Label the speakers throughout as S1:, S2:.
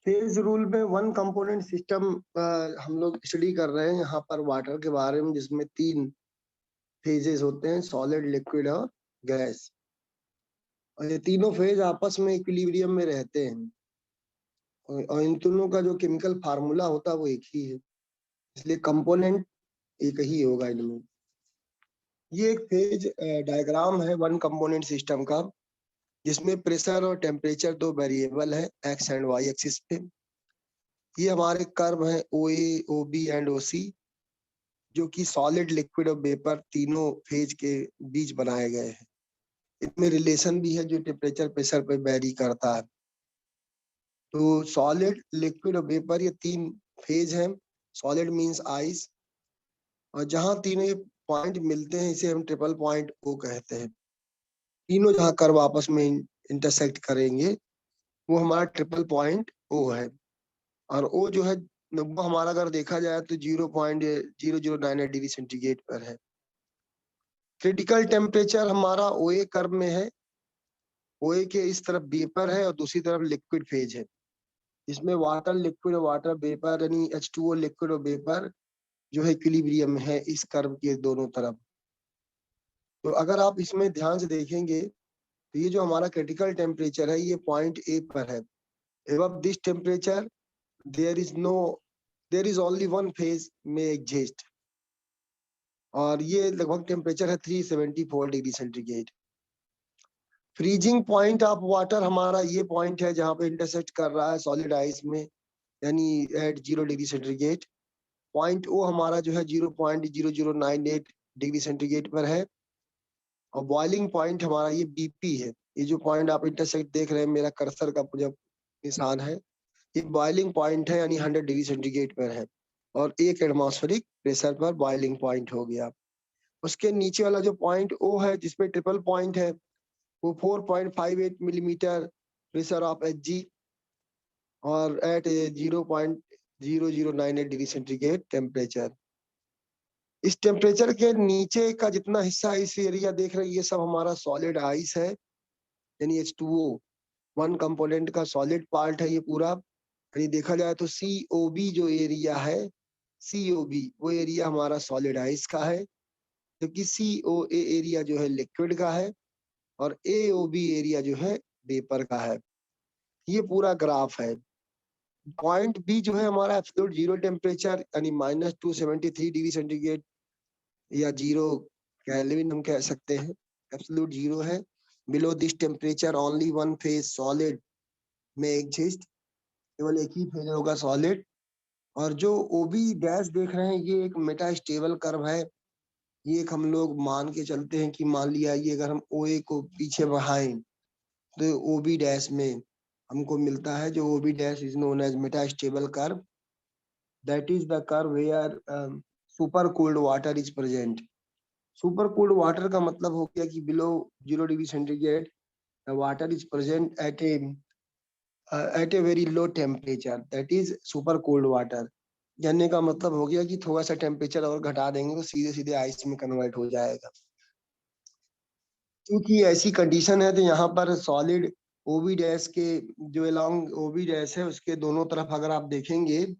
S1: Phase rule में one component system हम लोग स्टडी कर रहे हैं यहाँ पर वाटर के बारे में, जिसमें 3 फेजेस होते हैं, सॉलिड, लिक्विड और गैस। और ये तीनों फेज आपस में इक्विलिब्रियम में रहते हैं और इन तीनों का जो केमिकल फार्मूला होता है वो एक ही है, इसलिए कंपोनेंट एक ही होगा इनमें। ये एक फेज डायग्राम है वन कंपोनेंट सिस्टम का, जिसमें प्रेशर और टेम्परेचर 2 वेरिएबल है एक्स एंड वाई एक्सिस पे। ये हमारे कर्व है OA, OB एंड OC, जो कि सॉलिड, लिक्विड और वेपर तीनों फेज के बीच बनाए गए हैं। इनमें रिलेशन भी है जो टेम्परेचर प्रेशर पे वेरी करता है। तो सॉलिड, लिक्विड और वेपर ये 3 फेज हैं। सॉलिड मींस आइस, और जहां तीनों ये पॉइंट मिलते हैं इसे हम ट्रिपल पॉइंट O कहते हैं। तीनों जहां कर्व आपस में इंटरसेक्ट करेंगे वो हमारा ट्रिपल पॉइंट O है। और O जो है वो हमारा अगर देखा जाए तो 0.0098 डिग्री सेंटीग्रेड पर है। क्रिटिकल टेम्परेचर हमारा OA कर्व में है। OA के इस तरफ वेपर है और दूसरी तरफ लिक्विड फेज है, इसमें वाटर, लिक्विड और वाटर वेपर यानी H2O लिक्विड और वेपर जो है इक्विलिब्रियम है इस कर्व के दोनों तरफ। तो अगर आप इसमें ध्यान से देखेंगे तो ये जो हमारा क्रिटिकल टेम्परेचर है ये पॉइंट A पर है। Above this temperature there is only one phase में एग्जिस्ट, और ये लगभग टेम्परेचर है 374 degree centigrade. Freezing point of water हमारा ये पॉइंट है जहां पे इंटरसेक्ट कर रहा है सॉलिड आइस में, यानी at 0 degree centigrade. Point O हमारा जो है 0.0098 डिग्री सेंटीग्रेड पर है। और बॉइलिंग पॉइंट हमारा ये BP है। ये जो पॉइंट आप इंटरसेक्ट देख रहे हैं, मेरा कर्सर का जो निशान है, ये बॉइलिंग पॉइंट है, यानी 100 डिग्री सेंटीग्रेड पर है और 1 एटमॉस्फेरिक प्रेशर पर बॉइलिंग पॉइंट हो गया। उसके नीचे वाला जो पॉइंट O है जिसपे ट्रिपल पॉइंट है, वो 4.58 मिलीमीटर प्रेशर ऑफ Hg और एट 0.0098 डिग्री सेंटीग्रेड टेम्परेचर। इस टेम्परेचर के नीचे का जितना हिस्सा इस एरिया देख रहे हैं, ये सब हमारा सॉलिड आइस है, यानी H2O वन कंपोनेंट का सॉलिड पार्ट है ये पूरा। यानी देखा जाए तो COB जो एरिया है, COB वो एरिया हमारा सॉलिड आइस का है, जबकि COA एरिया जो है लिक्विड का है और AOB एरिया जो है वेपर का है। ये पूरा ग्राफ है। पॉइंट B जो है हमारा एब्सोल्यूट जीरो टेम्परेचर, यानी -273 डिग्री सेंटीग्रेड या 0 केल्विन हम कह सकते हैं, एब्सोल्यूट जीरो है। Below this temperature only one phase solid में एग्जिस्ट, केवल एक ही फेज होगा सॉलिड। और जो OB डैश देख रहे हैं ये एक मेटा स्टेबल कर्व है। ये एक हम लोग मान के चलते हैं कि मान लिया ये अगर हम OA को पीछे बढ़ाएं तो OB डैश में हमको मिलता है जो OB dash is known as metastable curve, that is the curve where super cold water is present. Super cold water का मतलब हो गया कि below 0 degree centigrade the water is present at a very low temperature, that is super cold water. जानने का मतलब हो गया कि थोड़ा सा टेम्परेचर और घटा देंगे तो सीधे सीधे आइस में कन्वर्ट हो जाएगा। क्योंकि ऐसी कंडीशन है तो यहाँ पर सॉलिड OB डैश के जो अलोंग OB डैश है उसके दोनों तरफ अगर आप देखेंगे,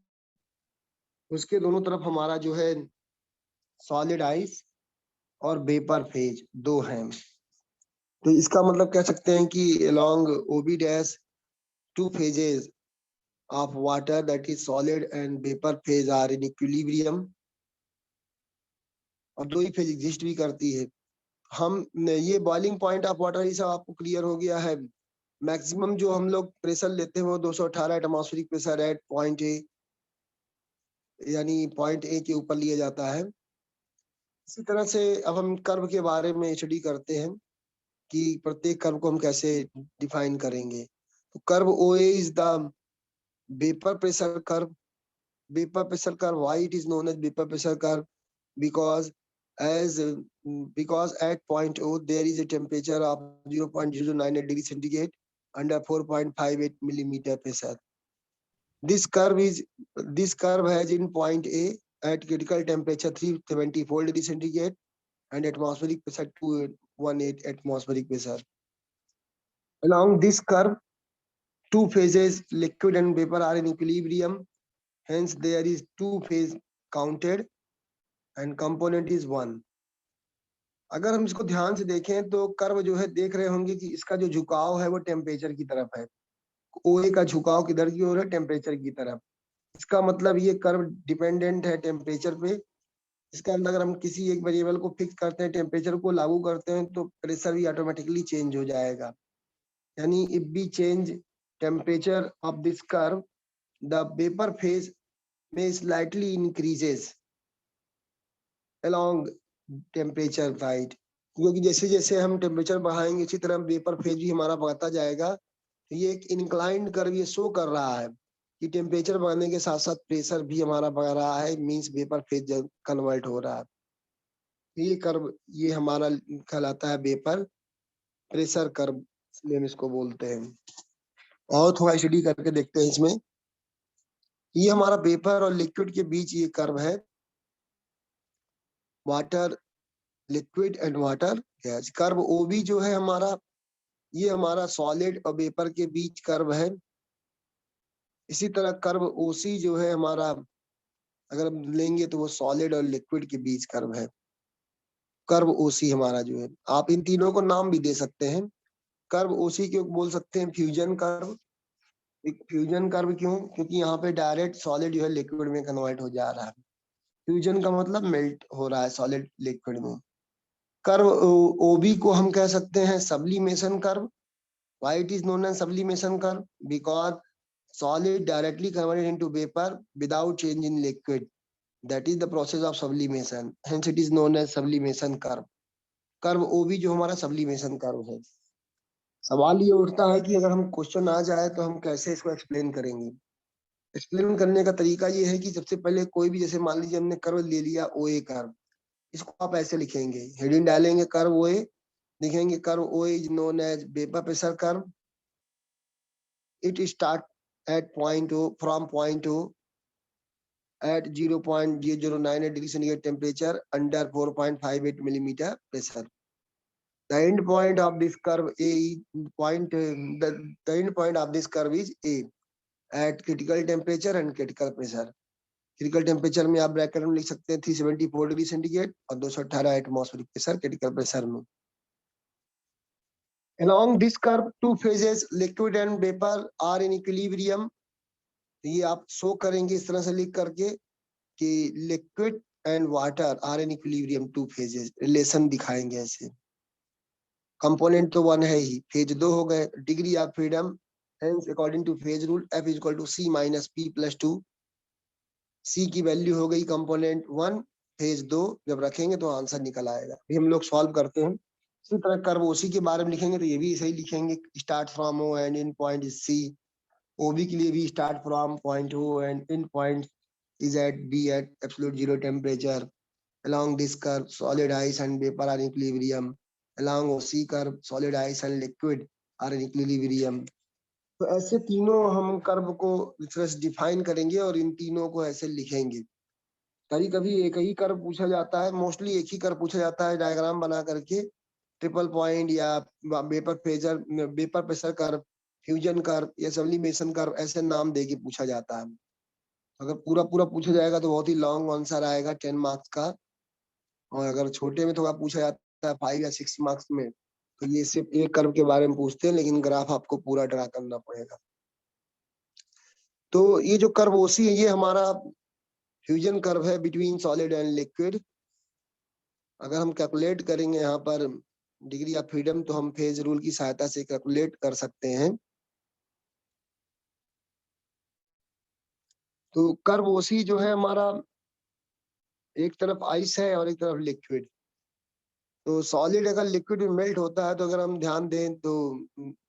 S1: उसके दोनों तरफ हमारा जो है सॉलिड आइस और वेपर फेज 2 हैं। तो इसका मतलब कह सकते हैं कि along OB dash 2 phases of water, that is solid and vapor phase, are in equilibrium। और 2 ही फेज एग्जिस्ट भी करती है। हम ये बॉइलिंग पॉइंट ऑफ वाटर ये सब आपको क्लियर हो गया है। मैक्सिमम जो हम लोग प्रेशर लेते हैं वो 218 atmospheric pressure at point A, यानी पॉइंट A के ऊपर लिया जाता है। इसी तरह से अब हम कर्व के बारे में स्टडी करते हैं कि प्रत्येक कर्व को हम कैसे डिफाइन करेंगे। तो curve OA is the vapour pressure curve. Vapor pressure curve, why it is known as vapor pressure curve? Because because at point O there is a temperature of 0.098 degree centigrade under 4.58 millimeter pressure. This curve has in point A at critical temperature 374 degree centigrade and atmospheric pressure 218 atmospheric pressure. Along this curve two phases liquid and vapor are in equilibrium, hence there is two phase counted and component is one. अगर हम इसको ध्यान से देखें तो curve जो है देख रहे होंगे कि इसका जो झुकाव है वो टेम्परेचर की तरफ है, OA का झुकाव किधर की ओर है, टेम्परेचर की तरफ। इसका मतलब ये कर्व डिपेंडेंट है टेम्परेचर पे। इसका अंदर अगर हम किसी एक वेरिएबल को फिक्स करते हैं, टेम्परेचर को लागू करते हैं, तो प्रेशर भी ऑटोमेटिकली चेंज हो जाएगा। यानी if we change temperature of this curve, the vapour phase में slightly increases along temperature side, क्योंकि जैसे जैसे हम टेम्परेचर बढ़ाएंगे इसी तरह वेपर फेज भी हमारा बढ़ता जाएगा। तो ये एक इंक्लाइंड कर्व ये शो कर रहा है कि टेम्परेचर बढ़ने के साथ साथ प्रेशर भी हमारा बढ़ रहा है, मींस वेपर फेज कन्वर्ट हो रहा है। ये कर्व ये हमारा कहलाता है वेपर प्रेशर कर्व, इसलिए हम इसको बोलते हैं। और थोड़ा स्टडी करके देखते हैं इसमें। ये हमारा वेपर और लिक्विड के बीच ये कर्व है, water liquid and water gas. Curve OB जो है हमारा, ये हमारा सॉलिड और वेपर के बीच कर्व है। इसी तरह कर्व ओसी जो है हमारा, अगर हम लेंगे तो वो सॉलिड और लिक्विड के बीच कर्व है। कर्व ओसी हमारा जो है, आप इन तीनों को नाम भी दे सकते हैं। कर्व ओसी क्यों बोल सकते हैं फ्यूजन कर्व। फ्यूजन कर्व क्यों, क्योंकि यहाँ पे डायरेक्ट सॉलिड जो है लिक्विड में कन्वर्ट हो जा रहा है। फ्यूजन का मतलब मेल्ट हो रहा है सॉलिड लिक्विड में। कर्व ओबी को हम कह सकते हैं sublimation curve. Why it is known as sublimation curve? Because solid directly converted into vapor without change in liquid. That is the process of sublimation. Hence it is known as sublimation curve. Curve OB जो हमारा sublimation curve है। सवाल ये उठता है कि अगर हम क्वेश्चन आ जाए तो हम कैसे इसको एक्सप्लेन करेंगे। एक्सप्लेन करने का तरीका ये है कि सबसे पहले कोई भी, जैसे मान लीजिए हमने कर्व ले लिया OA कर्व, इसको आप ऐसे लिखेंगे, हेडिंग डालेंगे कर्व OA, लिखेंगे curve OA is known as vapor pressure curve. It start at point O, from point O at 0.009 degree centigrade temperature under 4.58 millimeter pressure. The end point of this curve A the end point of this curve is A at critical temperature and critical pressure. Critical temperature में आप bracket में लिख सकते हैं 374 degree centigrade और 218 atmospheric pressure critical pressure में। Along this curve, two phases liquid and vapor are in equilibrium. ये आप शो करेंगे इस तरह से लिख करके कि liquid and water are in equilibrium, two phases, relation दिखाएंगे ऐसे। कंपोनेंट तो वन है ही, फेज दो हो गए। Degree of freedom, hence according to phase rule F is equal to C minus P plus 2। C की वैल्यू हो गई कंपोनेंट वन, फेज दो जब रखेंगे तो आंसर निकल आएगा। अभी हम लोग सॉल्व करते हैं। इसी तरह कर्व ओसी के बारे में लिखेंगे तो ये भी सही लिखेंगे, start from O and in point is C। OB के लिए भी start from point O and in point is at B at absolute zero temperature. Along this curve, solid ice and vapor are in equilibrium. Along OC curve, solid ice and liquid are in equilibrium. तो ऐसे तीनों हम curve को define करेंगे और इन तीनों को ऐसे लिखेंगे। कभी कभी एक ही कर्व पूछा जाता है, मोस्टली एक ही कर्व पूछा जाता है डायग्राम बना करके, ट्रिपल पॉइंट या vapour pressure curve, fusion curve या सब्लिमेशन कर्व, ऐसे नाम देके पूछा जाता है। अगर पूरा पूरा पूछा जाएगा तो बहुत ही लॉन्ग आंसर आएगा 10 मार्क्स का, और अगर छोटे में थोड़ा पूछा जाता है 5 या 6 मार्क्स में, तो ये सिर्फ एक कर्व के बारे में पूछते हैं, लेकिन ग्राफ आपको पूरा ड्रा करना पड़ेगा। तो ये जो कर्व ओसी है ये हमारा फ्यूजन कर्व है बिटवीन सॉलिड एंड लिक्विड। अगर हम कैलकुलेट करेंगे यहाँ पर डिग्री ऑफ फ्रीडम तो हम फेज रूल की सहायता से कैलकुलेट कर सकते हैं। तो कर्व ओसी जो है हमारा, एक तरफ आइस है और एक तरफ लिक्विड। तो सॉलिड अगर लिक्विड में मेल्ट होता है तो अगर हम ध्यान दें तो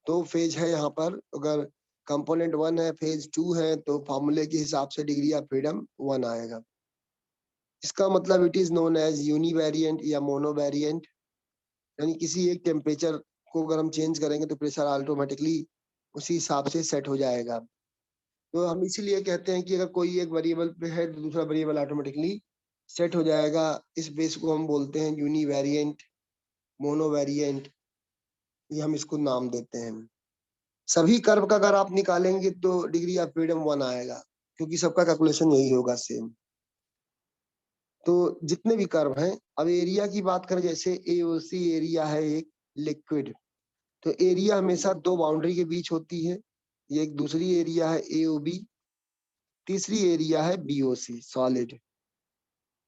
S1: दो फेज है यहाँ पर। अगर कंपोनेंट वन है, फेज टू है, तो फॉर्मूले के हिसाब से डिग्री ऑफ फ्रीडम वन आएगा। इसका मतलब इट इज नोन एज यूनिवेरिएंट या मोनोवेरिएंट, यानी किसी एक टेम्परेचर को अगर हम चेंज करेंगे तो प्रेशर ऑटोमेटिकली उसी हिसाब से सेट हो जाएगा। तो हम इसीलिए कहते हैं कि अगर कोई एक वेरिएबल पे है तो दूसरा वेरिएबल ऑटोमेटिकली सेट हो जाएगा। इस बेस को हम बोलते हैं यूनिवेरिएंट, मोनोवेरिएंट, ये हम इसको नाम देते हैं। सभी कर्व का अगर आप निकालेंगे तो डिग्री ऑफ फ्रीडम 1 आएगा, क्योंकि सबका कैलकुलेशन यही होगा सेम। तो जितने भी कर्व हैं, अब एरिया की बात करें, जैसे एओसी एरिया है एक लिक्विड, तो एरिया हमेशा दो बाउंड्री के बीच होती है। ये एक दूसरी एरिया है एओबी, तीसरी एरिया है बीओसी सॉलिड।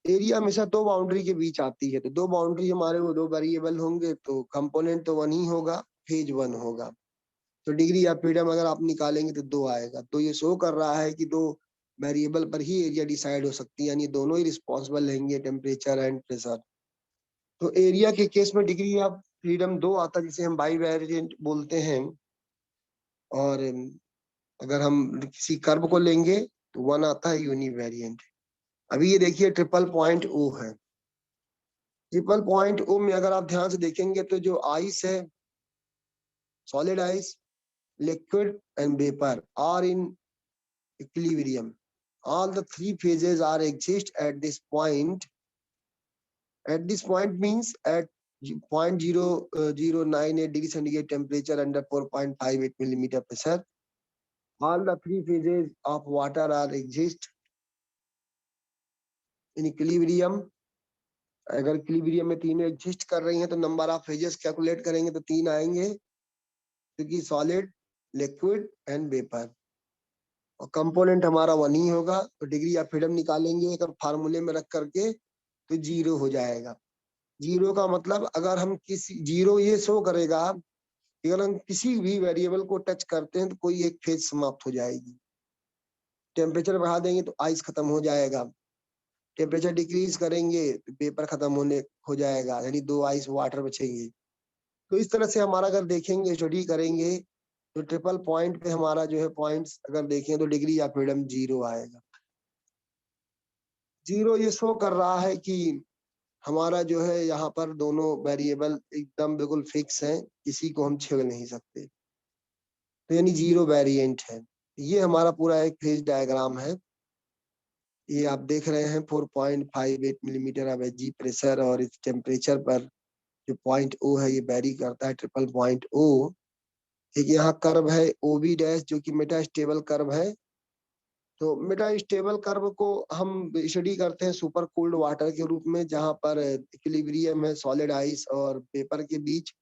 S1: एरिया हमेशा दो बाउंड्री के बीच आती है, तो दो बाउंड्री हमारे वो दो वेरिएबल होंगे, तो कंपोनेंट तो 1 ही होगा, फेज 1 होगा। तो डिग्री ऑफ फ्रीडम अगर आप निकालेंगे तो 2 आएगा। तो ये शो कर रहा है कि दो वेरिएबल पर ही एरिया डिसाइड हो सकती है, यानी दोनों ही रिस्पॉन्सिबल रहेंगे, टेम्परेचर एंड प्रेशर। तो एरिया के केस में डिग्री ऑफ फ्रीडम 2 आता है, जिसे हम बाई वेरिएंट बोलते हैं। और अगर हम किसी कर्व को लेंगे तो 1 आता है यूनिवेरिएंट। अभी ये देखिए ट्रिपल पॉइंट ओ है। ट्रिपल पॉइंट ओ में अगर आप ध्यान से देखेंगे तो जो आइस है, solid ice, liquid and vapour are in equilibrium. All the three phases are exist at this point. At this point means at 0.0098 degree centigrade temperature under 4.58 millimeter pressure. All the three phases of water are exist in equilibrium. अगर equilibrium में तीनों exist कर रही हैं तो number of phases calculate करेंगे तो 3 आएंगे, क्योंकि सॉलिड, लिक्विड एंड वेपर। और कंपोनेंट हमारा 1 ही होगा, तो डिग्री ऑफ फ्रीडम निकालेंगे अगर फार्मूले में रख करके तो 0 हो जाएगा। 0 का मतलब अगर हम किसी 0 ये शो करेगा कि अगर हम किसी भी वेरिएबल को टच करते हैं तो कोई एक फेज समाप्त हो जाएगी। टेम्परेचर बढ़ा देंगे तो आइस खत्म हो जाएगा, टेम्परेचर डिक्रीज करेंगे तो पेपर खत्म होने हो जाएगा, यानी 2 आइस वाटर बचेंगे। तो इस तरह से हमारा अगर देखेंगे, स्टडी करेंगे, तो ट्रिपल पॉइंट पे हमारा जो है पॉइंट्स अगर देखें तो डिग्री ऑफ फ्रीडम 0 आएगा। 0 ये शो कर रहा है कि हमारा जो है यहाँ पर दोनों वेरिएबल एकदम बिल्कुल फिक्स हैं, किसी को हम छेड़ नहीं सकते, तो यानी 0 वेरिएंट है। ये हमारा पूरा एक फेज डायग्राम है। ये आप देख रहे हैं 4.58 मिलीमीटर ऑफ एचजी प्रेशर, और इस टेम्परेचर पर जो पॉइंट ओ है ये वेरी करता है, ट्रिपल पॉइंट ओ। एक यहाँ कर्व है ओबी डैश, जो कि मेटा स्टेबल कर्व है। तो मेटा स्टेबल कर्व को हम स्टडी करते हैं सुपर कोल्ड वाटर के रूप में, जहां पर इक्विलिब्रियम है सॉलिड आइस और पेपर के बीच,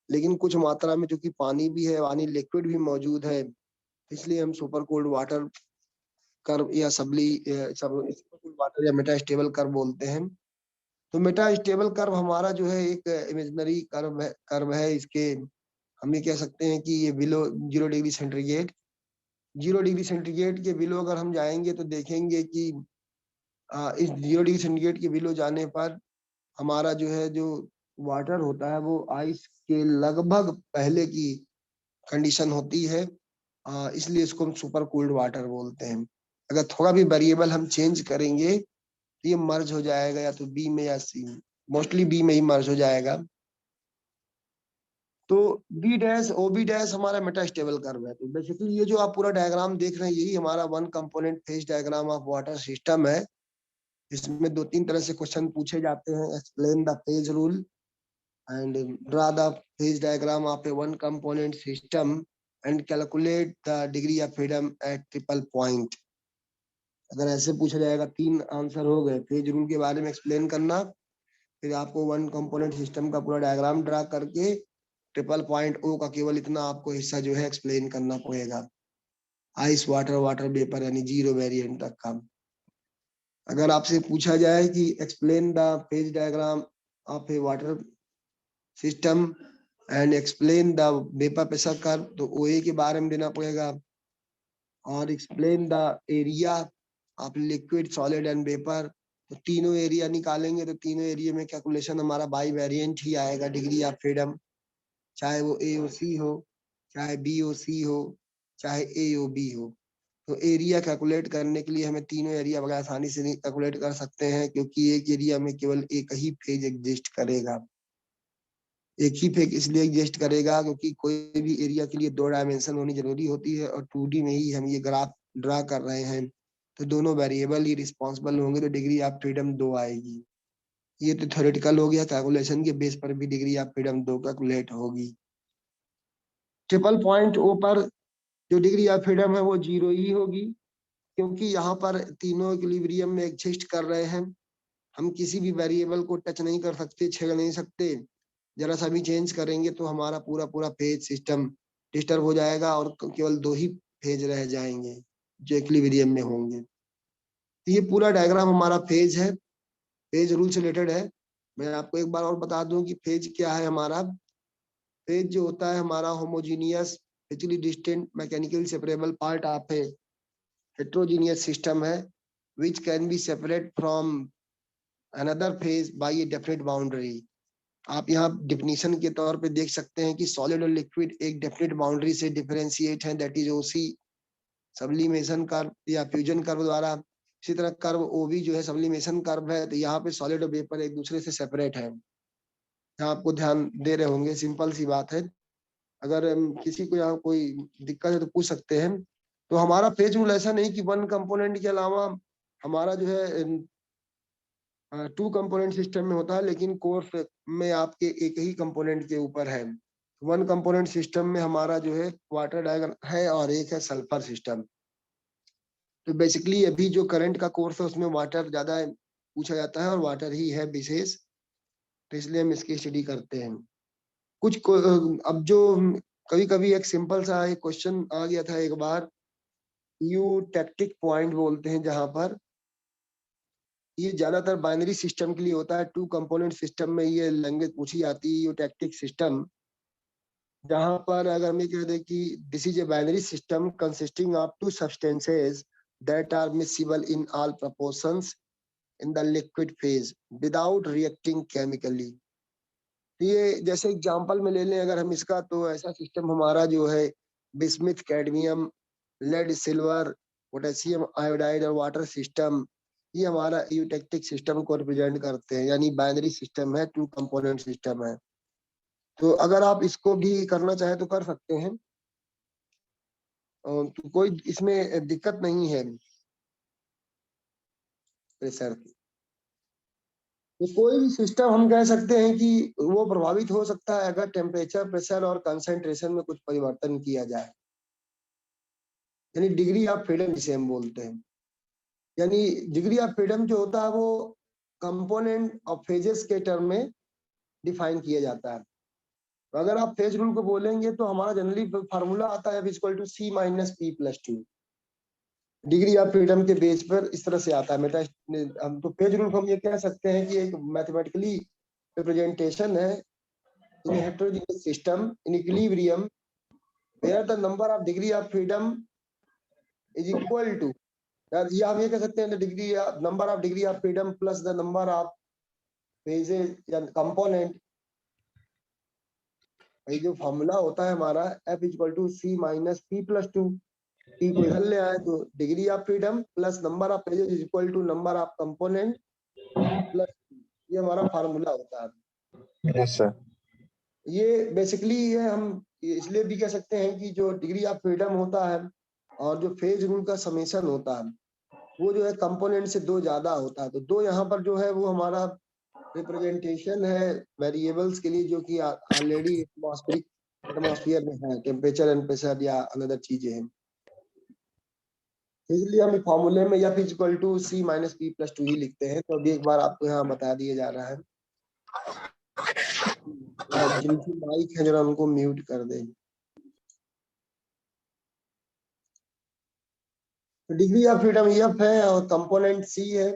S1: लेकिन कुछ मात्रा में चूंकि पानी भी है, पानी लिक्विड भी मौजूद है, इसलिए हम सुपर कोल्ड वाटर कर्व या सुपर कोल्ड वाटर या मेटा स्टेबल कर्व बोलते हैं। तो मेटा स्टेबल कर्व हमारा जो है एक इमेजिनरी कर्व है। इसके हम ये कह सकते हैं कि ये below 0 degree centigrade, 0 degree centigrade के बिलो अगर हम जाएंगे तो देखेंगे कि इस 0 डिग्री सेंटीग्रेड के बिलो जाने पर हमारा जो है जो वाटर होता है वो आइस के लगभग पहले की कंडीशन होती है, इसलिए इसको हम सुपर कूल्ड वाटर बोलते हैं। अगर थोड़ा भी वेरिएबल हम चेंज करेंगे तो ये मर्ज हो जाएगा, या तो बी में या सी में, मोस्टली बी में ही मर्ज हो जाएगा। तो B dash O B dash हमारा मेटा स्टेबल कर्व है। तो बेसिकली ये जो आप पूरा डायग्राम देख रहे हैं यही हमारा 1 component phase diagram of water system है। इसमें 2-3 तरह से क्वेश्चन पूछे जाते हैं। Explain the phase rule and draw the phase diagram of a one component system and calculate the degree of freedom at triple point। अगर ऐसे पूछा जाएगा 3 आंसर हो गए, फेज रूल के बारे में एक्सप्लेन करना, फिर आपको 1 कंपोनेंट सिस्टम का पूरा डायग्राम ड्रा करके ट्रिपल पॉइंट ओ का केवल इतना आपको हिस्सा जो है एक्सप्लेन करना पड़ेगा, आइस वाटर वाटर वेपर यानी 0 वेरिएंट तक का। अगर आपसे पूछा जाए कि explain the phase diagram of A water system and explain the vapour pressure curve, तो ओए के बारे में देना पड़ेगा। और explain the area of liquid solid and vapour, तो तीनों एरिया निकालेंगे तो तीनों एरिया में कैलकुलेशन हमारा बाई वेरिएंट ही आएगा डिग्री ऑफ फ्रीडम, चाहे वो एओसी हो, चाहे बीओसी हो, चाहे एओबी हो। तो एरिया कैलकुलेट करने के लिए हमें तीनों एरिया बड़ा आसानी से कैलकुलेट कर सकते हैं, क्योंकि एक एरिया में केवल एक ही फेज एग्जिस्ट करेगा। एक ही फेज इसलिए एग्जिस्ट करेगा क्योंकि कोई भी एरिया के लिए 2 डायमेंशन होनी जरूरी होती है, और 2D में ही हम ये ग्राफ ड्रा कर रहे हैं, तो दोनों वेरिएबल ही रिस्पॉन्सिबल होंगे, तो डिग्री ऑफ फ्रीडम 2 आएगी। ये तो थ्योरेटिकल हो गया, कैलकुलेशन के बेस पर भी डिग्री ऑफ फ्रीडम 2 कैलकुलेट होगी। ट्रिपल पॉइंट ओ पर जो डिग्री ऑफ फ्रीडम है वो 0 ही होगी, क्योंकि यहाँ पर तीनों इक्विलिब्रियम में एग्जिस्ट कर रहे हैं। हम किसी भी वेरिएबल को टच नहीं कर सकते, छेड़ नहीं सकते। जरा सा भी चेंज करेंगे तो हमारा पूरा पूरा फेज सिस्टम डिस्टर्ब हो जाएगा और केवल 2 ही फेज रह जाएंगे जो इक्विलिब्रियम में होंगे। तो ये पूरा डायग्राम हमारा फेज है, फेज रूल से रिलेटेड है। मैं आपको एक बार और बता दूं कि फेज क्या है हमारा। फेज जो होता है हमारा homogeneous physically distinct mechanically separable part of A heterogeneous system है which can be separate from another phase by a definite boundary। आप यहाँ डिफिनीशन के तौर पे देख सकते हैं कि सॉलिड और लिक्विड एक डेफिनेट बाउंड्री से डिफरेंशिएट है, that is OC sublimation curve या फ्यूजन कर्व द्वारा। इसी तरह कर्व ओबी जो है सब्लिमेशन कर्व है, तो यहाँ पे सॉलिड और वेपर एक दूसरे से सेपरेट है। यहाँ आपको ध्यान दे रहे होंगे, सिंपल सी बात है। अगर किसी को यहाँ कोई दिक्कत है तो पूछ सकते हैं। तो हमारा फेज रूल ऐसा नहीं कि वन कंपोनेंट के अलावा हमारा जो है 2 कंपोनेंट सिस्टम में होता है, लेकिन कोर्स में आपके एक ही कंपोनेंट के ऊपर है। 1 कंपोनेंट सिस्टम में हमारा जो है वाटर डायग्राम है और एक है सल्फर सिस्टम। तो बेसिकली अभी जो करंट का कोर्स है उसमें वाटर ज्यादा पूछा जाता है और वाटर ही है विशेष, तो इसलिए हम इसकी स्टडी करते हैं। अब जो कभी कभी एक सिंपल सा एक क्वेश्चन आ गया था एक बार, यूटेक्टिक पॉइंट बोलते हैं, जहां पर ये ज्यादातर बाइनरी सिस्टम के लिए होता है। 2 कंपोनेंट सिस्टम में ये लैंग्वेज पूछी जाती है, यूटेक्टिक सिस्टम। जहां पर अगर हम ये कह दें कि this is a binary system consisting of 2 substances that are miscible in all proportions in the liquid phase without reacting chemically. ये जैसे एग्जांपल में ले लें अगर हम इसका, तो ऐसा सिस्टम हमारा जो है bismuth, cadmium, lead, silver, potassium iodide और वाटर सिस्टम, ये हमारा यूटेक्टिक सिस्टम को रिप्रेजेंट करते हैं। यानी बाइनरी सिस्टम है, 2 कंपोनेंट सिस्टम है। तो अगर आप इसको भी करना चाहे तो कर सकते हैं, तो कोई इसमें दिक्कत नहीं है प्रेशर की। तो कोई भी सिस्टम हम कह सकते हैं कि वो प्रभावित हो सकता है अगर टेम्परेचर, प्रेशर और कंसंट्रेशन में कुछ परिवर्तन किया जाए। यानी डिग्री ऑफ फ्रीडम जिसे हम बोलते हैं, यानी डिग्री ऑफ फ्रीडम जो होता है वो कंपोनेंट ऑफ फेजेस के टर्म में डिफाइन किया जाता है। तो अगर आप फेज रूल को बोलेंगे तो हमारा जनरली फार्मूला आता है equal to C minus P+2। Degree of freedom के बेस पर इस तरह से आता है। हम तो फेज रूल को हम ये कह सकते हैं कि एक मैथमेटिकली रिप्रेजेंटेशन है in heterogeneous system in equilibrium where the number of degree of freedom is equal to, या हम ये कह सकते हैं degree number of degree of freedom plus the number of phases या कंपोनेंट। ये जो फॉर्मूला होता है हमारा F equal to C minus P+2। P को इधर ले आए तो degree of freedom plus number of phases is equal to number of component plus, ये हमारा फार्मूला होता है।
S2: Yes sir.
S1: ये बेसिकली ये हम इसलिए भी कह सकते हैं कि जो डिग्री ऑफ फ्रीडम होता है और जो फेज रूल का समेशन होता है वो जो है कंपोनेंट से 2 ज्यादा होता है। तो 2 यहाँ पर जो है वो हमारा रिप्रेजेंटेशन है वेरिएबल्स के लिए, जो कि ऑलरेडी एटमॉस्फेयर में है, टेम्परेचर एंड प्रेशर या अनदर चीजें हैं। इसलिए हम फॉर्मूले में या equal to C minus P+2 ही लिखते हैं। तो अभी एक बार आपको यहाँ बता दिया जा रहा है। जिनकी माइक है जरा उनको म्यूट कर दें। तो डिग्री ऑफ फ्रीडम F है और कंपोनेंट C है,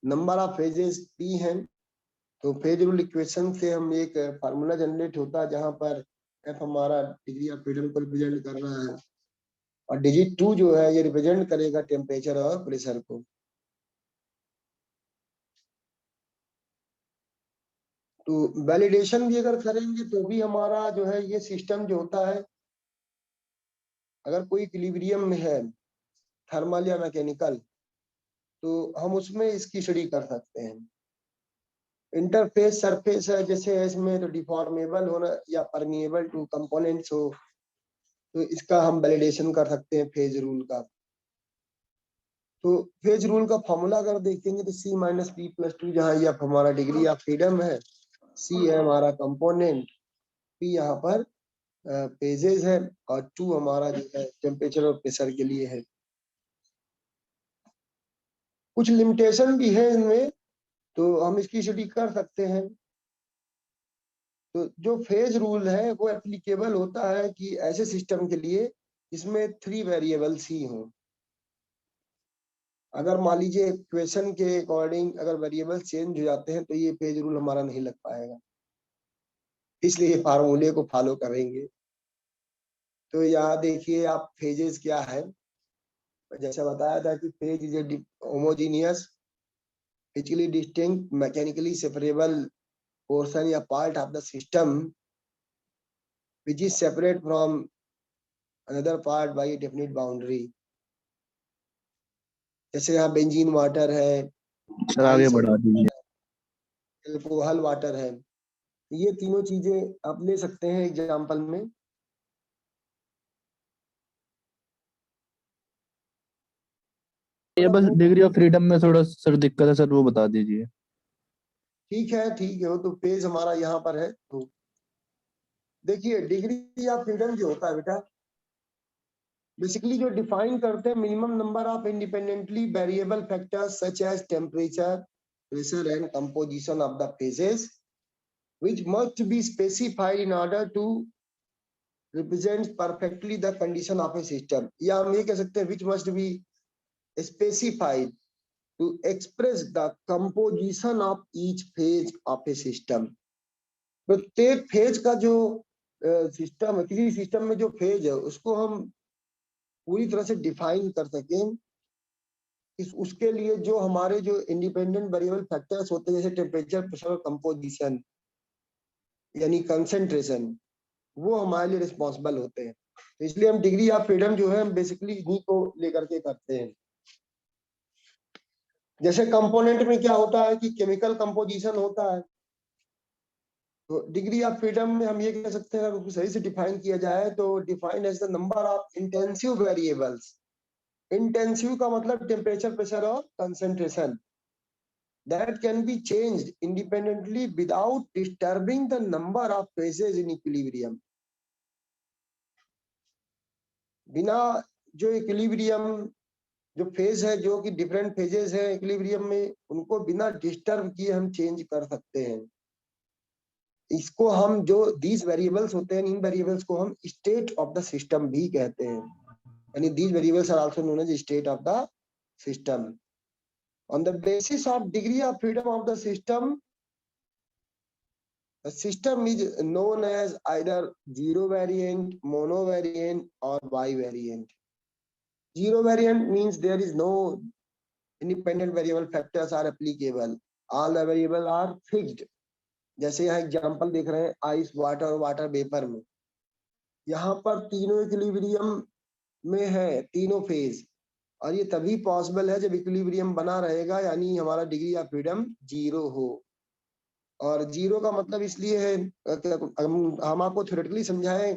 S1: नंबर ऑफ फेजेस P है। तो फेज रूल इक्वेशन से हम एक फार्मूला जनरेट होता है जहां पर F हमारा डिग्री ऑफ फ्रीडम को रिप्रेजेंट कर रहा है और डिजिट 2 जो है ये रिप्रेजेंट करेगा टेम्परेचर और प्रेशर को। तो वैलिडेशन भी अगर करेंगे तो भी हमारा जो है ये सिस्टम जो होता है, अगर कोई इक्विलिब्रियम में है थर्मल या मैकेनिकल, तो हम उसमें इसकी स्टडी कर सकते हैं। इंटरफेस सरफेस है जैसे इसमें, तो डिफॉर्मेबल होना या परमिएबल टू कंपोनेंट्स हो, तो इसका हम वैलिडेशन कर सकते हैं फेज रूल का। तो फेज रूल का फॉर्मूला अगर देखेंगे तो C माइनस P+2, जहाँ ये हमारा डिग्री ऑफ फ्रीडम है, C है हमारा कंपोनेंट, P यहाँ पर फेजेस है और 2 हमारा जो है टेम्परेचर और प्रेशर के लिए है। कुछ लिमिटेशन भी है इनमें, तो हम इसकी स्टडी कर सकते हैं। तो जो फेज रूल है वो एप्लीकेबल होता है कि ऐसे सिस्टम के लिए जिसमें 3 वेरिएबल्स ही हों। अगर मान लीजिए इक्वेशन के अकॉर्डिंग अगर वेरिएबल चेंज हो जाते हैं तो ये फेज रूल हमारा नहीं लग पाएगा, इसलिए फार्मूले को फॉलो करेंगे। तो यहाँ देखिए आप फेजेस क्या है, जैसा बताया था कि phase is a homogeneous physically distinct mechanically separable portion या part of the system which is separate from another part by a definite boundary। जैसे यहाँ बेंजीन वाटर है,
S2: सर आगे बढ़ा दीजिए।
S1: अल्कोहल वाटर है, ये तीनों चीजें आप ले सकते हैं एग्जाम्पल में।
S2: ये बस डिग्री ऑफ फ्रीडम में थोड़ा सर दिक्कत है सर, वो बता दीजिए।
S1: ठीक है वो तो पेज हमारा यहाँ पर है। तो देखिए डिग्री ऑफ फ्रीडम जो होता है बेटा, बेसिकली जो डिफाइन करते हैं minimum number of independently variable factors such as temperature, pressure and composition of the phases which must be specified in order to represent perfectly the condition of a system। या हम ये कह सकते हैं which must be specified to express the composition of each phase of a system। प्रत्येक phase का जो system है, किसी सिस्टम में जो फेज है उसको हम पूरी तरह से डिफाइन कर सकें। उसके लिए जो हमारे जो इंडिपेंडेंट वेरिएबल फैक्टर्स होते हैं जैसे टेम्परेचर, प्रेशर और कंपोजिशन यानी कंसेंट्रेशन, वो हमारे लिए रिस्पॉन्सिबल होते हैं। तो इसलिए हम डिग्री ऑफ फ्रीडम जो है हम बेसिकली इन्हीं को लेकर के करते हैं। जैसे कंपोनेंट में क्या होता है कि केमिकल कंपोजिशन होता है, तो डिग्री ऑफ फ्रीडम में हम ये कह सकते हैं, अगर सही से डिफाइन किया जाए तो define as the number of intensive variables. Intensive का मतलब टेम्परेचर, प्रेशर और concentration, that can be changed independently without disturbing the number of phases in equilibrium। बिना जो इक्विलिब्रियम जो फेज है, जो कि डिफरेंट फेजेस है इक्विलिब्रियम में, उनको बिना डिस्टर्ब किए हम चेंज कर सकते हैं। इसको हम जो दीज वेरिएबल्स होते हैं, इन वेरिएबल्स को हम स्टेट ऑफ द सिस्टम भी कहते हैं, यानी these variables are also known as state of the system. On the basis of degree of freedom of the system, the system is known as either zero variant, monovariant or bivariant। Zero variant means there is no independent variable factors are applicable, all the variable are fixed। जैसे यहाँ example देख रहे हैं ice, water और water vapour में, यहाँ पर तीनों इक्विलिब्रियम में है, तीनों फेज, और ये तभी पॉसिबल है जब इक्विलिब्रियम बना रहेगा, यानी हमारा डिग्री ऑफ फ्रीडम 0 हो। और 0 का मतलब इसलिए है, हम आपको थ्योरेटिकली समझाएं,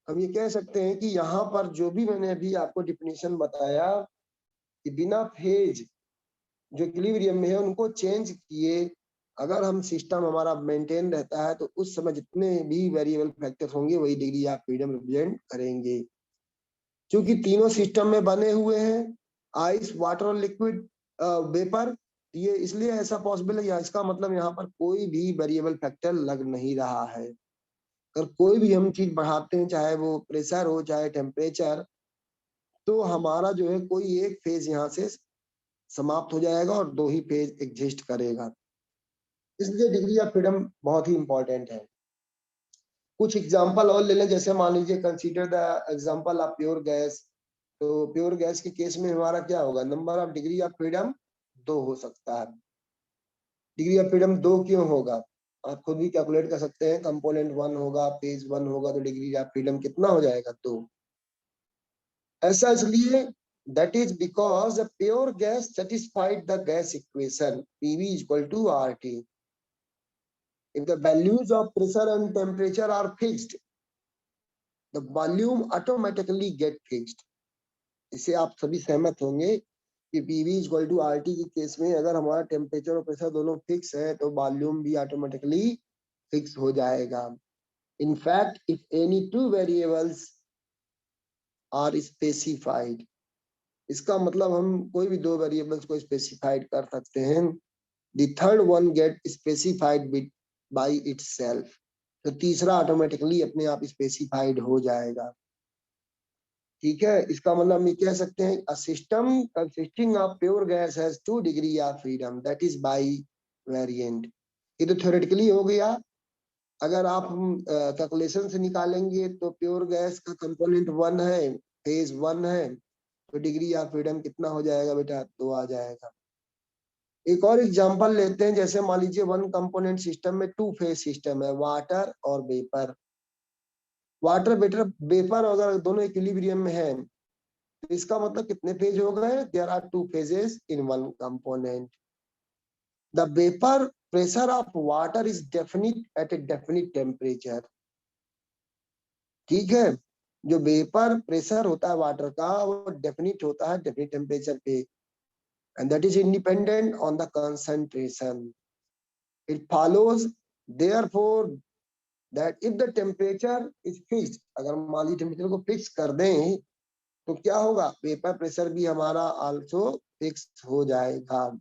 S1: हम ये कह सकते हैं कि यहाँ पर जो भी मैंने अभी आपको डिफिनीशन बताया कि बिना फेज जो इक्विलिब्रियम में है उनको चेंज किए अगर हम सिस्टम हमारा मेंटेन रहता है, तो उस समय जितने भी वेरिएबल फैक्टर्स होंगे वही डिग्री ऑफ फ्रीडम रिप्रेजेंट करेंगे। क्योंकि तीनों सिस्टम में बने हुए हैं, आइस, वाटर और लिक्विड वेपर, ये इसलिए ऐसा पॉसिबल है। इसका मतलब यहाँ पर कोई भी वेरिएबल फैक्टर लग नहीं रहा है। अगर कोई भी हम चीज बढ़ाते हैं, चाहे वो प्रेशर हो चाहे टेम्परेचर, तो हमारा जो है कोई एक फेज यहाँ से समाप्त हो जाएगा और 2 ही फेज एग्जिस्ट करेगा। इसलिए डिग्री ऑफ फ्रीडम बहुत ही इंपॉर्टेंट है। कुछ एग्जांपल और ले लें, जैसे मान लीजिए consider the example of pure gas. तो प्योर गैस के केस में हमारा क्या होगा, number of degree of freedom 2 हो सकता है। डिग्री ऑफ फ्रीडम 2 क्यों होगा, आप खुद भी कैलकुलेट कर सकते हैं। कंपोनेंट 1 होगा, फेज 1 होगा, तो डिग्री ऑफ फ्रीडम कितना हो जाएगा, 2। ऐसा इसलिए that is because the pure gas satisfied the gas equation PV is equal to RT। If the values of pressure and temperature are fixed, the volume automatically get fixed। इससे आप सभी सहमत होंगे कि PV is equal to RT के case में अगर हमारा टेम्परेचर और प्रेशर दोनों फिक्स है तो वॉल्यूम भी ऑटोमेटिकली फिक्स हो जाएगा। In fact, if any two variables are specified, इसका मतलब हम कोई भी दो वेरिएबल्स को स्पेसिफाइड कर सकते हैं. The third one get specified by itself. तो तीसरा ऑटोमेटिकली अपने आप स्पेसिफाइड हो जाएगा. ठीक है, इसका मतलब हम ये कह सकते हैं a system consisting of pure gas has 2 degree of freedom, that is bivariant. ये तो थ्योरेटिकली हो गया. अगर आप कैलकुलेशन से निकालेंगे तो प्योर गैस का कंपोनेंट 1 है, फेज 1 है, तो डिग्री ऑफ फ्रीडम कितना हो जाएगा बेटा? 2 आ जाएगा. एक और एग्जांपल लेते हैं. जैसे मान लीजिए वन कंपोनेंट सिस्टम में 2 फेज सिस्टम है, वाटर और वेपर. वाटर वेपर अगर दोनों इक्विलिब्रियम में है तो इसका मतलब कितने फेज हो गए? There are 2 phases in one component. The vapour pressure of water is definite at a definite temperature. ठीक है, जो वेपर प्रेशर होता है वाटर का वो डेफिनिट होता है डेफिनिट टेम्परेचर पे, and that is independent on the concentration. It follows therefore that if the temperature is fixed, अगर मान लीजिए टेम्परेचर को फिक्स कर दें तो क्या होगा? वेपर प्रेशर भी हमारा आल्सो फिक्स हो जाएगा.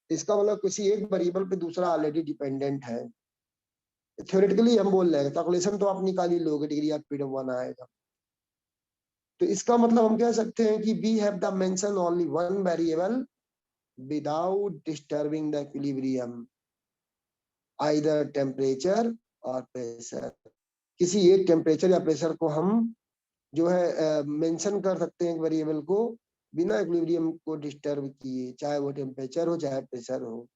S1: इसका मतलब किसी एक वेरिएबल पे दूसरा ऑलरेडी डिपेंडेंट है. थ्योरेटिकली हम बोल रहे हैं, कैलकुलेशन तो आप निकाल ही लोगे, डिग्री ऑफ फ्रीडम 1 आएगा. तो इसका मतलब हम कह सकते हैं कि we have the mention only one variable without disturbing the equilibrium, either temperature or pressure. किसी एक टेम्परेचर या प्रेशर को हम जो है मेंशन कर सकते हैं वेरिएबल को बिना इक्विलिब्रियम को डिस्टर्ब किए, चाहे वो टेम्परेचर हो चाहे प्रेशर हो.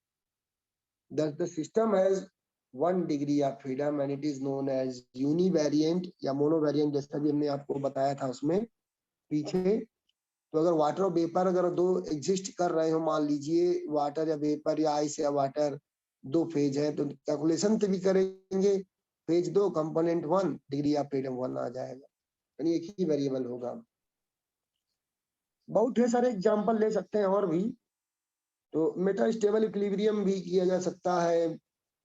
S1: Thus the system has 1 degree of freedom and it is known as univariant या monovariant, जैसा भी हमने आपको बताया था उसमें पीछे. तो अगर वाटर और वेपर अगर दो एग्जिस्ट कर रहे हो, मान लीजिए वाटर या वेपर या आइस या वाटर 2 फेज है, तो कैलकुलेशन से भी करेंगे phase 2 component 1 degree of freedom 1 आ जाएगा, यानी एक ही वेरिएबल होगा. बहुत ढेर सारे एग्जांपल ले सकते हैं और भी. तो मेटास्टेबल इक्विलिब्रियम भी किया जा सकता है.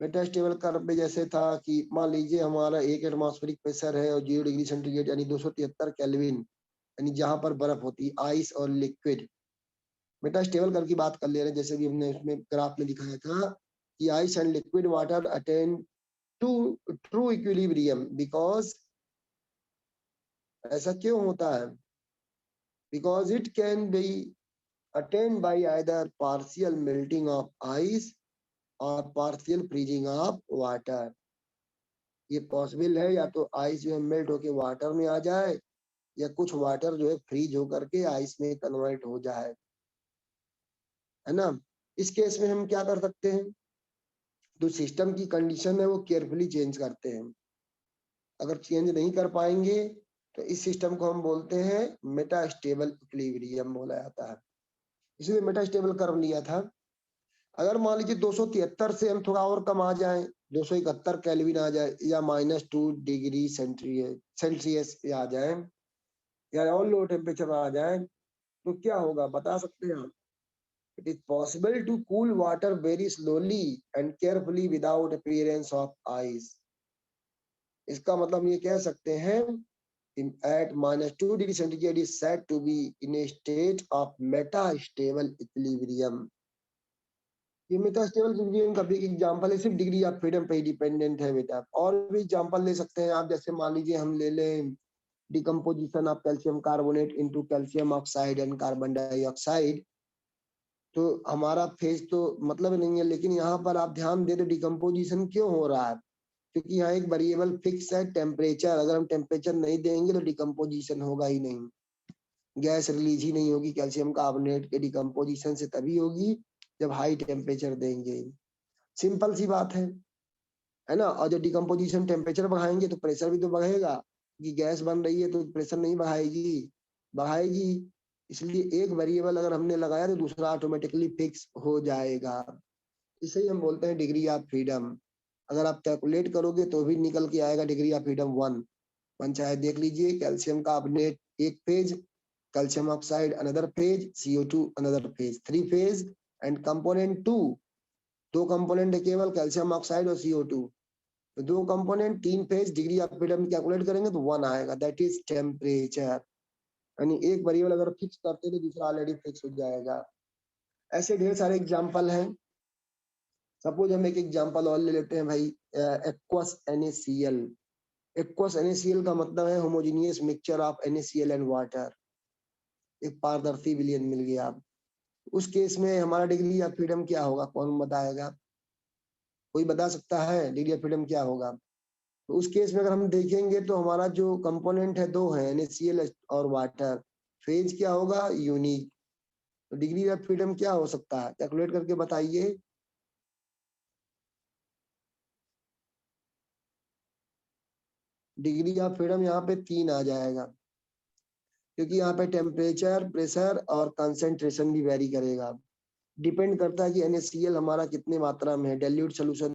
S1: मेटास्टेबल कर्व पे जैसे था कि मान लीजिए हमारा 1 एटमॉस्फेरिक प्रेशर है और 0 डिग्री सेंटीग्रेड यानी 273 केल्विन, यानी जहां पर बर्फ होती है, आइस और लिक्विड. मेटास्टेबल कर्व की बात कर ले रहे हैं, जैसे भी हमने उसमें ग्राफ में दिखाया था कि ice and liquid water attain to true equilibrium. Because ऐसा क्यों होता है? Because it can be attained by either partial melting of ice और पार्शियल फ्रीजिंग ऑफ वाटर. ये पॉसिबल है, या तो आइस जो है मेल्ट होके वाटर में आ जाए या कुछ वाटर जो है फ्रीज होकर के आइस में कन्वर्ट हो जाए, है ना. इस केस में हम क्या कर सकते हैं? जो सिस्टम की कंडीशन है वो केयरफुली चेंज करते हैं. अगर चेंज नहीं कर पाएंगे तो इस सिस्टम को हम बोलते हैं मेटास्टेबल इक्विलिब्रियम बोला जाता है. इसलिए मेटास्टेबल कर्व लिया था. अगर मान लीजिए 273 से हम थोड़ा और कम आ जाए, 271 केल्विन आ जाए या -2 डिग्री सेल्सियस पे आ जाए या और लो टेम्परेचर आ जाए, तो क्या होगा बता सकते हैं आप? It is possible to cool water very slowly and carefully without appearance of ice. इसका मतलब हम ये कह सकते हैं at -2 degree centigrade is said to be in a state of metastable equilibrium. ये मेटास्टेबल इक्विलिब्रियम का भी एग्जांपल है, सिर्फ डिग्री ऑफ फ्रीडम पे ही डिपेंडेंट है बेटा. और भी एग्जांपल ले सकते हैं आप. जैसे मान लीजिए हम ले लें decomposition of calcium carbonate into calcium oxide and carbon dioxide. तो हमारा फेज तो मतलब नहीं है, लेकिन यहाँ पर आप ध्यान दे तो डिकम्पोजिशन क्यों हो रहा है? क्योंकि यहाँ एक वेरिएबल फिक्स है टेम्परेचर. अगर हम टेम्परेचर नहीं देंगे तो डिकम्पोजिशन होगा ही नहीं, गैस रिलीज ही नहीं होगी. कैल्शियम कार्बोनेट के डिकम्पोजिशन से तभी होगी जब हाई टेम्परेचर देंगे. सिंपल सी बात है ना. और जब डिकम्पोजिशन टेम्परेचर बढ़ाएंगे तो प्रेशर भी तो बढ़ेगा, कि गैस बन रही है तो प्रेशर नहीं बढ़ाएगी. इसलिए एक वेरिएबल अगर हमने लगाया तो दूसरा ऑटोमेटिकली फिक्स हो जाएगा. इसे ही हम बोलते हैं डिग्री ऑफ फ्रीडम. अगर आप कैलकुलेट करोगे तो भी निकल के आएगा डिग्री ऑफ फ्रीडम 1. चाहे देख लीजिए, कैल्शियम कार्बोनेट एक phase, calcium oxide another phase, CO2 another phase, 3 phase. And component 2 2 component है केवल, कैल्शियम ऑक्साइड और CO2. तो 2 component 3 phase degree of freedom calculate करेंगे तो 1 आएगा, दैट इज टेम्परेचर। यानी एक वेरिएबल अगर फिक्स करते तो दूसरा ऑलरेडी फिक्स हो जाएगा। ऐसे ढेर सारे एग्जांपल हैं। सपोज हम एक एग्जांपल और ले लेते हैं भाई, एक्वस NaCl। एक्वस NaCl का मतलब है homogeneous mixture of NaCl and water. एक पारदर्शी विलयन मिल गया। उस केस में हमारा डिग्री ऑफ फ्रीडम क्या होगा, कौन बताएगा? कोई बता सकता है डिग्री ऑफ फ्रीडम क्या होगा? तो उस केस में अगर हम देखेंगे तो हमारा जो कंपोनेंट है 2 है, NaCl और वाटर। फेज क्या होगा? यूनिक। तो डिग्री ऑफ फ्रीडम क्या हो सकता है, कैलकुलेट करके बताइए। डिग्री ऑफ फ्रीडम यहाँ पे 3 आ जाएगा, क्योंकि यहाँ पे टेम्परेचर, प्रेशर और कंसेंट्रेशन भी वेरी करेगा। डिपेंड करता है कि NaCl हमारा कितनी मात्रा में है, डाइल्यूट सोल्यूशन